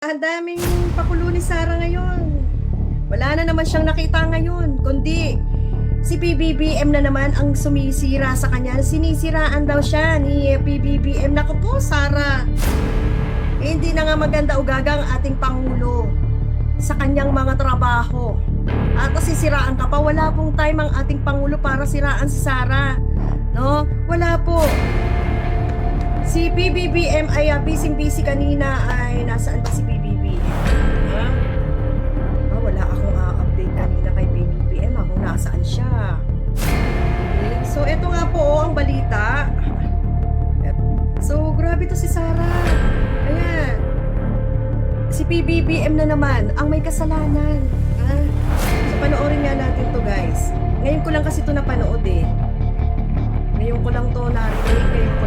Ang daming pakulo ni Sara ngayon. Wala na naman siyang nakita ngayon, kundi si PBBM na naman ang sumisira sa kanya. Sinisiraan daw siya ni PBBM. Naku po, Sara. Hindi na nga maganda ugaga ang ating Pangulo sa kanyang mga trabaho. At sisiraan ka pa, wala pong time ang ating Pangulo para siraan si Sara. No? Wala po. Si PBBM ay busy-busy kanina. Ay nasaan ba si PBBM? Ha? Wala akong update kanina kay PBBM. Kung nasaan siya. Okay. So eto nga po ang balita. So grabe to si Sara. Ayan. Si PBBM na naman ang may kasalanan. Ha? So panoorin nga natin to, guys. Ngayon ko lang kasi to napanood eh. Ngayon ko lang to narinig. Ngayon ko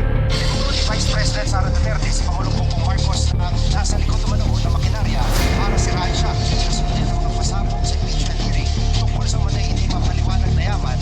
Vice President Sara Duterte si Pangulong Bongbong Marcos ang nasa likod naman ng makinarya para siraan siya. Kasunod ng mga pasabog sa impeachment hearing tungkol sa mga hindi mapaliwanag na yaman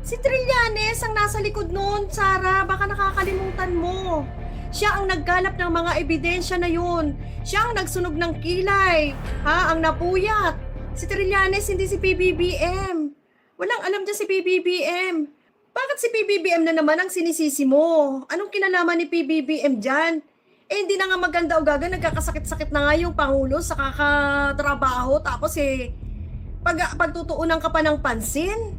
Si Trillanes ang nasa likod noon, Sara. Baka nakakalimutan mo. Siya ang naggalap ng mga ebidensya na yun. Siya ang nagsunog ng kilay. Ang napuyat. Si Trillanes, hindi si PBBM. Walang alam dyan si PBBM. Bakit si PBBM na naman ang sinisisi mo? Anong kinalaman ni PBBM dyan? Hindi na nga maganda o gaga, nagkakasakit-sakit na nga yung Pangulo sa kakatrabaho. Tapos pagtutuunan ka pa ng pansin?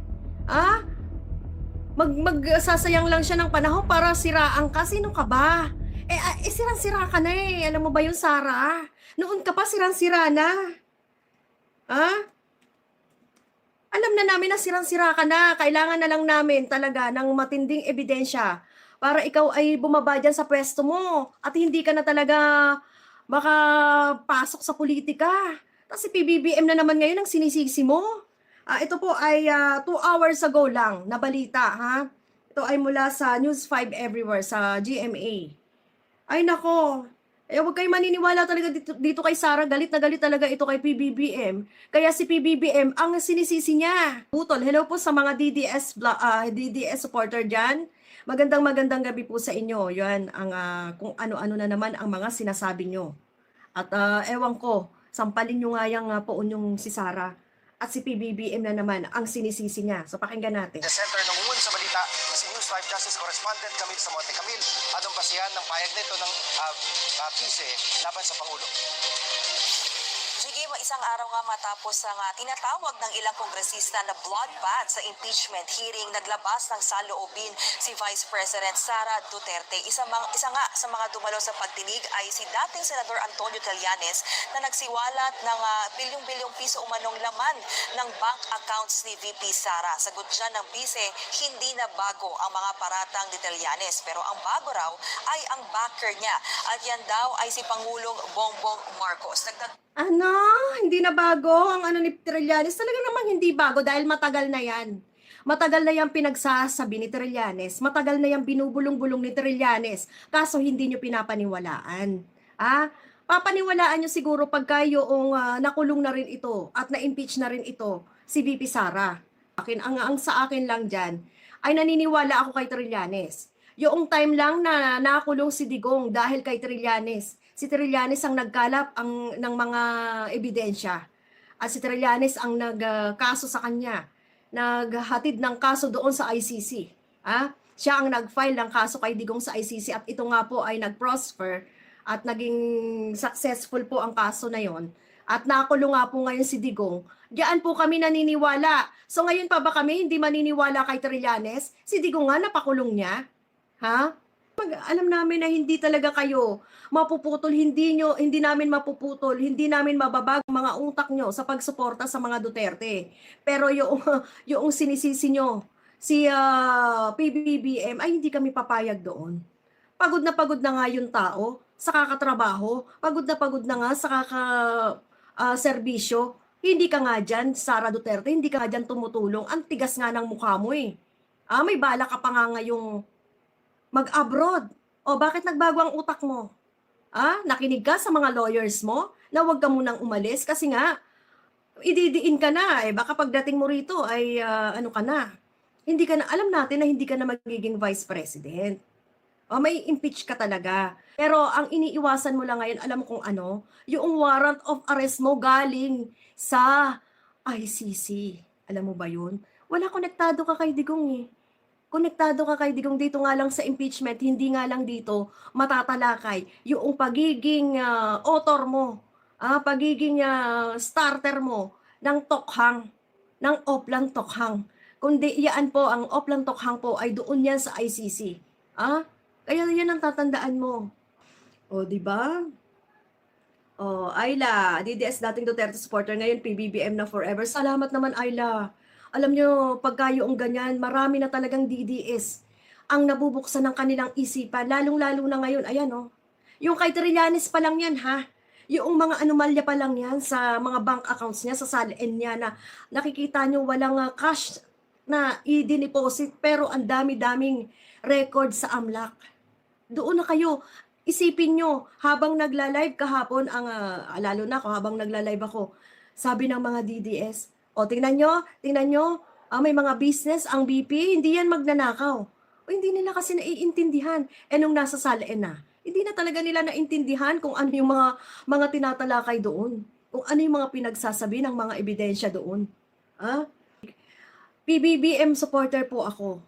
Magsasayang lang siya ng panahon para siraan ka. Sino ka ba? Sirang-sira ka na eh. Alam mo ba yung Sara? Noon ka pa sirang-sira na. Alam na namin na sirang-sira ka na. Kailangan na lang namin talaga ng matinding ebidensya para ikaw ay bumaba dyan sa pwesto mo at hindi ka na talaga makapasok sa politika. Tapos si PBBM na naman ngayon ang sinisisi mo. Ito po ay 2 hours ago lang na balita. Ito ay mula sa News 5 Everywhere sa GMA. Ay nako. Huwag kayo maniniwala talaga dito kay Sara. Galit na galit talaga ito kay PBBM. Kaya si PBBM ang sinisisi niya. Putol, hello po sa mga DDS supporter dyan. Magandang gabi po sa inyo. Yan ang kung ano-ano na naman ang mga sinasabi nyo. At ewan ko, sampalin nyo nga yung poon yung si Sara. At si PBBM na naman ang sinisisi niya. So pakinggan natin. The center ng umun sa balita si News 5 Justice Correspondent Camille Samonte. Camille, anong basihan ng payag nito ng PISE laban sa Pangulo? Sige, isang araw nga matapos ang tinatawag ng ilang kongresista na bloodbath sa impeachment hearing, naglabas ng saloobin si Vice President Sara Duterte. Isa nga sa mga dumalo sa pagdinig ay si dating Senador Antonio Trillanes na nagsiwalat ng bilyong-bilyong piso umanong laman ng bank accounts ni VP Sara. Sagot dyan ng bise, hindi na bago ang mga paratang ni Trillanes, pero ang bago raw ay ang backer niya at yan daw ay si Pangulong Bongbong Marcos. Hindi na bago ang ni Trillanes. Talaga namang hindi bago dahil matagal na yan. Matagal na yan pinagsasabi ni Trillanes. Matagal na yan binubulong-bulong ni Trillanes. Kaso hindi nyo pinapaniwalaan. Papaniwalaan nyo siguro pagka yung nakulong na rin ito at na-impeach na rin ito si VP Sara. Ang sa akin lang dyan ay naniniwala ako kay Trillanes. Yung time lang na nakulong si Digong dahil kay Trillanes. Si Trillanes ang nagkalap ng mga ebidensya. At si Trillanes ang nagkaso sa kanya. Naghatid ng kaso doon sa ICC. Siya ang nag-file ng kaso kay Digong sa ICC at ito nga po ay nag-prosper at naging successful po ang kaso na yon. At nakulong nga po ngayon si Digong. Diyan po kami naniniwala. So ngayon pa ba kami hindi maniniwala kay Trillanes? Si Digong nga napakulong niya. Alam namin na hindi talaga kayo mapuputol, hindi namin mapuputol, hindi namin mababago mga utak nyo sa pagsuporta sa mga Duterte. Pero yung sinisisi nyo, si PBBM, ay hindi kami papayag doon. Pagod na nga yung tao sa kakatrabaho, pagod na nga sa serbisyo. Hindi ka nga dyan, Sara Duterte, hindi ka nga dyan tumutulong. Ang tigas nga ng mukha mo eh. May bala ka pa nga ngayong mag-abroad. Bakit nagbago ang utak mo? Nakinig ka sa mga lawyers mo na huwag ka munang umalis kasi nga ididiin ka na. Baka pagdating mo rito ay ano ka na. Hindi ka na, alam natin na hindi ka na magiging vice president. O may impeach ka talaga. Pero ang iniiwasan mo lang ngayon, alam mo kung ano? Yung warrant of arrest mo galing sa ICC. Alam mo ba yun? Wala, konektado ka kay Digong eh. Konektado ka kay Digong dito nga lang sa impeachment, hindi nga lang dito matatalakay yung pagiging author mo, pagiging starter mo ng tokhang, ng Oplan Tokhang. Kundi yan po, ang Oplan Tokhang po ay doon yan sa ICC. Kaya yan ang tatandaan mo. O, di ba? O, Ayla, DDS dating Duterte supporter, ngayon PBBM na forever. Salamat naman, Ayla. Alam nyo, pagka yung ganyan, marami na talagang DDS ang nabubuksan ng kanilang isipan, lalong-lalo na ngayon, ayan o. Yung kay Trillanes pa lang yan, ha? Yung mga anomalya pa lang yan sa mga bank accounts niya, sa salin niya na nakikita nyo walang cash na i-deposit pero ang dami-daming record sa AMLAC. Doon na kayo. Isipin nyo, habang nagla-live kahapon, lalo na ako, habang nagla-live ako, sabi ng mga DDS, o tingnan nyo, may mga business, ang BP, hindi yan magnanakaw. O hindi nila kasi naiintindihan. Nung nasa salain na, hindi na talaga nila naintindihan kung ano yung mga tinatalakay doon. Kung ano yung mga pinagsasabi ng mga ebidensya doon. PBBM supporter po ako.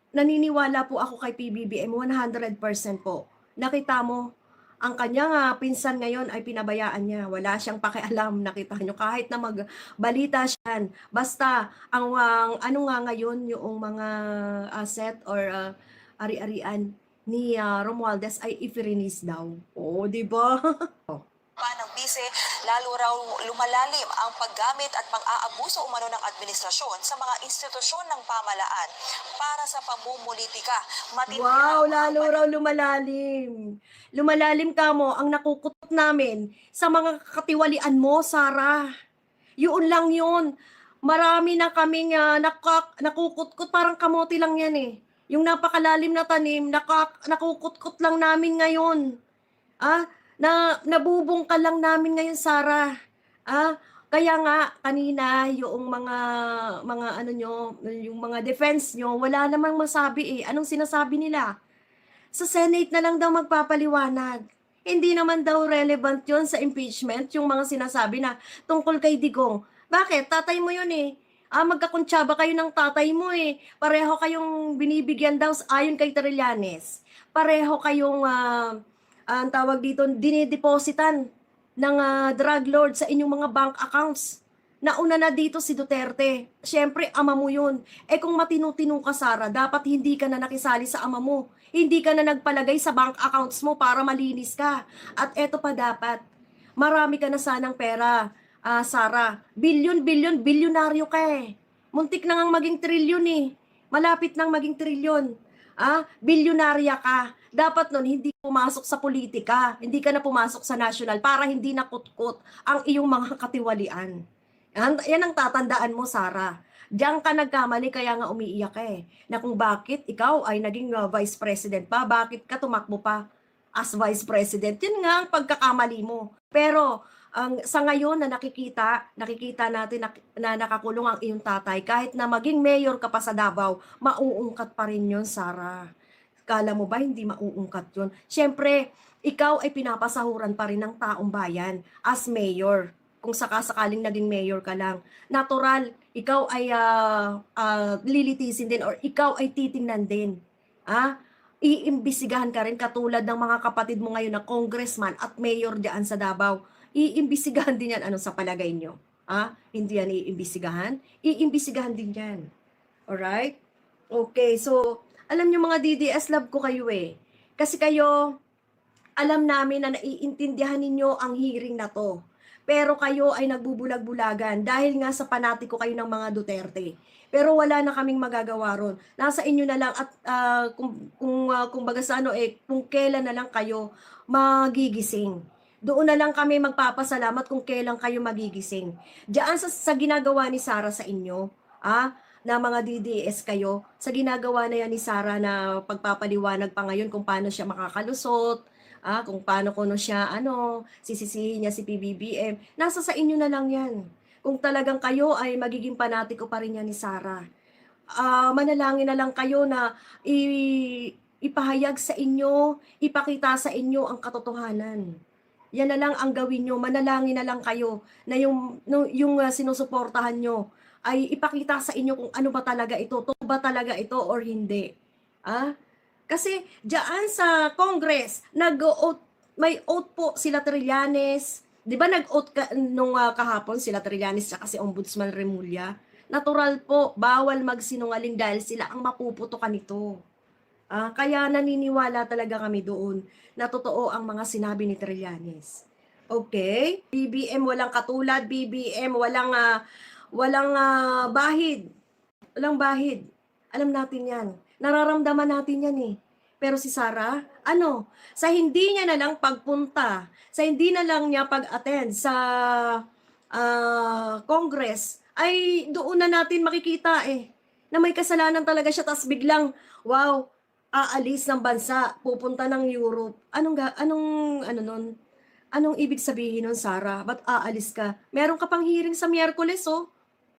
Naniniwala po ako kay PBBM 100% po. Nakita mo, ang kanyang pinsan ngayon ay pinabayaan niya. Wala siyang pakialam, nakita nyo. Kahit na magbalita siya. Basta, ano nga ngayon yung mga asset or ari-arian ni Romualdez ay i-release daw. Oo, di ba? Pa ng bise, lalo raw lumalalim ang paggamit at pang-aabuso umano ng administrasyon sa mga institusyon ng pamahalaan para sa pamumulitika. Wow, lalo raw lumalalim. Lumalalim ka mo, ang nakukutot namin sa mga katiwalian mo, Sarah. Yun lang yun. Marami na kaming nakukutkot, parang kamote lang yan eh. Yung napakalalim na tanim, nakukutkot lang namin ngayon. Nabubungkal lang namin ngayon, Sarah. Kaya nga kanina yung mga ano nyo, yung mga defense nyo, wala namang masabi eh. Anong sinasabi nila? Sa Senate na lang daw magpapaliwanag. Hindi naman daw relevant yon sa impeachment, yung mga sinasabi na tungkol kay Digong. Bakit? Tatay mo yun eh. Magkakuntsaba kayo ng tatay mo eh. Pareho kayong binibigyan daw ayon kay Trillanes. Pareho kayong ang tawag dito, dinidepositan ng drug lord sa inyong mga bank accounts. Nauna na dito si Duterte. Siyempre, ama mo yun. Kung matinu-tinu ka, Sara, dapat hindi ka na nakisali sa ama mo. Hindi ka na nagpalagay sa bank accounts mo para malinis ka. At eto pa dapat, marami ka na sanang pera, Sara. Bilyonaryo ka eh. Muntik na ngang maging trilyon eh. Malapit nang maging trilyon. Bilyonarya ka. Dapat nun, hindi pumasok sa politika, hindi ka na pumasok sa national para hindi nakutkot ang iyong mga katiwalian. Yan ang tatandaan mo, Sara. Diyan ka nagkamali, kaya nga umiiyak ka eh. Na kung bakit ikaw ay naging vice president pa, bakit ka tumakbo pa as vice president. Yan nga ang pagkakamali mo. Pero sa ngayon na nakikita natin na nakakulong ang iyong tatay, kahit na maging mayor ka pa sa Davao, mauungkat pa rin yun, Sara. Kala mo ba hindi mauungkat yun? Siyempre, ikaw ay pinapasahuran pa rin ng taong bayan as mayor. Kung sakasakaling naging mayor ka lang. Natural, ikaw ay lilitisin din or ikaw ay titingnan din. Iimbisigahan ka rin katulad ng mga kapatid mo ngayon na congressman at mayor diyan sa Davao. Iimbisigahan din yan. Ano sa palagay nyo? Hindi yan iimbisigahan? Iimbisigahan din yan. Alright? Okay, so alam nyo mga DDS, love ko kayo eh. Kasi kayo, alam namin na naiintindihan ninyo ang hearing na to. Pero kayo ay nagbubulag-bulagan dahil nga sa panatiko kayo ng mga Duterte. Pero wala na kaming magagawa ron. Nasa inyo na lang at kung baga sa kung kailan na lang kayo magigising. Doon na lang kami magpapasalamat kung kailan kayo magigising. Diyan sa ginagawa ni Sara sa inyo, na mga DDS kayo, sa ginagawa na yan ni Sara na pagpapaliwanag pa ngayon kung paano siya makakalusot, kung paano siya, sisisihin niya si PBBM, nasa sa inyo na lang yan. Kung talagang kayo ay magiging panatiko pa rin yan ni Sara. Manalangin na lang kayo na ipahayag sa inyo, ipakita sa inyo ang katotohanan. Yan na lang ang gawin nyo, manalangin na lang kayo na yung sinusuportahan nyo ay ipakita sa inyo kung ano ba talaga ito, to ba talaga ito or hindi. Ah? Kasi diyan sa Congress, may oath po sila Trillanes. 'Di ba nag-oath nung kahapon sila Trillanes at si Ombudsman Remulla? Natural po, bawal magsinungaling dahil sila ang mapuputukan nito. Kaya naniniwala talaga kami doon na totoo ang mga sinabi ni Trillanes. Okay? BBM walang katulad, BBM walang bahid. Walang bahid. Alam natin 'yan. Nararamdaman natin 'yan eh. Pero si Sara, sa hindi niya na lang pagpunta, sa hindi na lang niya pag-attend sa Congress, ay doon na natin makikita na may kasalanan talaga siya, tas biglang, wow, aalis ng bansa, pupunta ng Europe. Anong ibig sabihin nun, Sara? Ba't aalis ka? Meron ka pang hearing sa Miyerkules, oh.